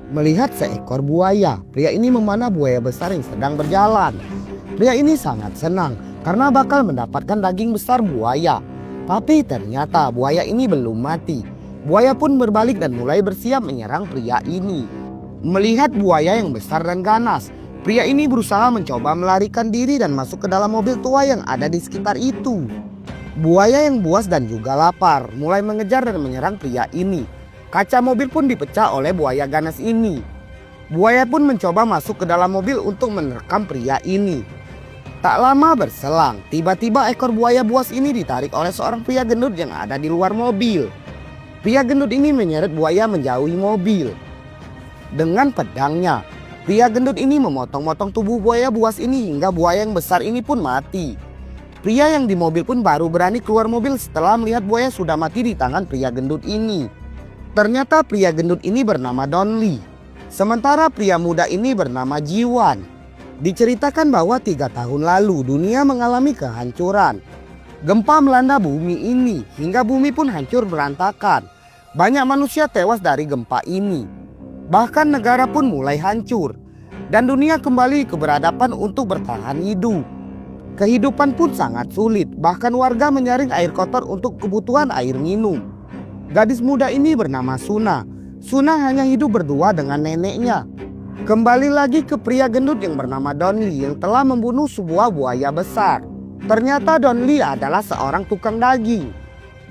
Melihat seekor buaya, pria ini memanah buaya besar yang sedang berjalan. Pria ini sangat senang karena bakal mendapatkan daging besar buaya. Tapi ternyata buaya ini belum mati. Buaya pun berbalik dan mulai bersiap menyerang pria ini. Melihat buaya yang besar dan ganas, pria ini berusaha mencoba melarikan diri dan masuk ke dalam mobil tua yang ada di sekitar itu. Buaya yang buas dan juga lapar mulai mengejar dan menyerang pria ini. Kaca mobil pun dipecah oleh buaya ganas ini. Buaya pun mencoba masuk ke dalam mobil untuk menerkam pria ini. Tak lama berselang, tiba-tiba ekor buaya buas ini ditarik oleh seorang pria gendut yang ada di luar mobil. Pria gendut ini menyeret buaya menjauhi mobil. Dengan pedangnya, pria gendut ini memotong-motong tubuh buaya buas ini hingga buaya yang besar ini pun mati. Pria yang di mobil pun baru berani keluar mobil setelah melihat buaya sudah mati di tangan pria gendut ini. Ternyata pria gendut ini bernama Don Lee. Sementara pria muda ini bernama Jiwan. Diceritakan bahwa 3 tahun lalu dunia mengalami kehancuran. Gempa melanda bumi ini hingga bumi pun hancur berantakan. Banyak manusia tewas dari gempa ini. Bahkan negara pun mulai hancur. Dan dunia kembali ke berhadapan untuk bertahan hidup. Kehidupan pun sangat sulit. Bahkan warga menyaring air kotor untuk kebutuhan air minum. Gadis muda ini bernama Suna. Suna hanya hidup berdua dengan neneknya. Kembali lagi ke pria gendut yang bernama Don Lee yang telah membunuh sebuah buaya besar. Ternyata Don Lee adalah seorang tukang daging.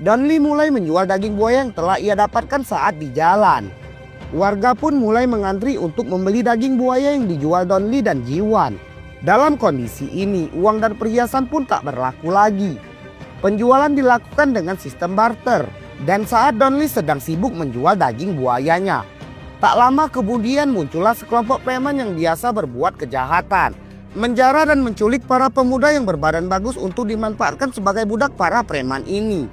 Don Lee mulai menjual daging buaya yang telah ia dapatkan saat di jalan. Warga pun mulai mengantri untuk membeli daging buaya yang dijual Don Lee dan Jiwan. Dalam kondisi ini, uang dan perhiasan pun tak berlaku lagi. Penjualan dilakukan dengan sistem barter. Dan saat Don Lee sedang sibuk menjual daging buayanya, tak lama kemudian muncullah sekelompok preman yang biasa berbuat kejahatan, menjara dan menculik para pemuda yang berbadan bagus untuk dimanfaatkan sebagai budak para preman ini.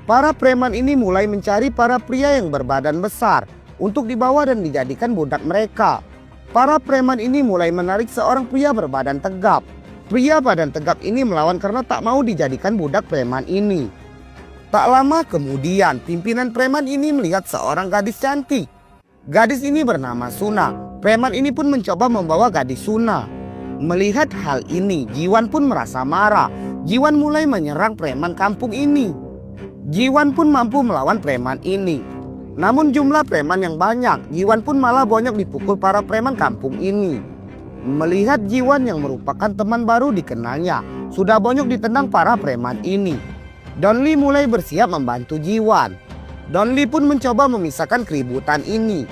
Para preman ini mulai mencari para pria yang berbadan besar untuk dibawa dan dijadikan budak mereka. Para preman ini mulai menarik seorang pria berbadan tegap. Pria badan tegap ini melawan karena tak mau dijadikan budak preman ini. Tak lama kemudian, pimpinan preman ini melihat seorang gadis cantik. Gadis ini bernama Suna. Preman ini pun mencoba membawa gadis Suna. Melihat hal ini, Jiwan pun merasa marah. Jiwan mulai menyerang preman kampung ini. Jiwan pun mampu melawan preman ini. Namun jumlah preman yang banyak, Jiwan pun malah banyak dipukul para preman kampung ini. Melihat Jiwan yang merupakan teman baru dikenalnya, sudah banyak ditendang para preman ini. Don Lee mulai bersiap membantu Jiwan. Don Lee pun mencoba memisahkan keributan ini.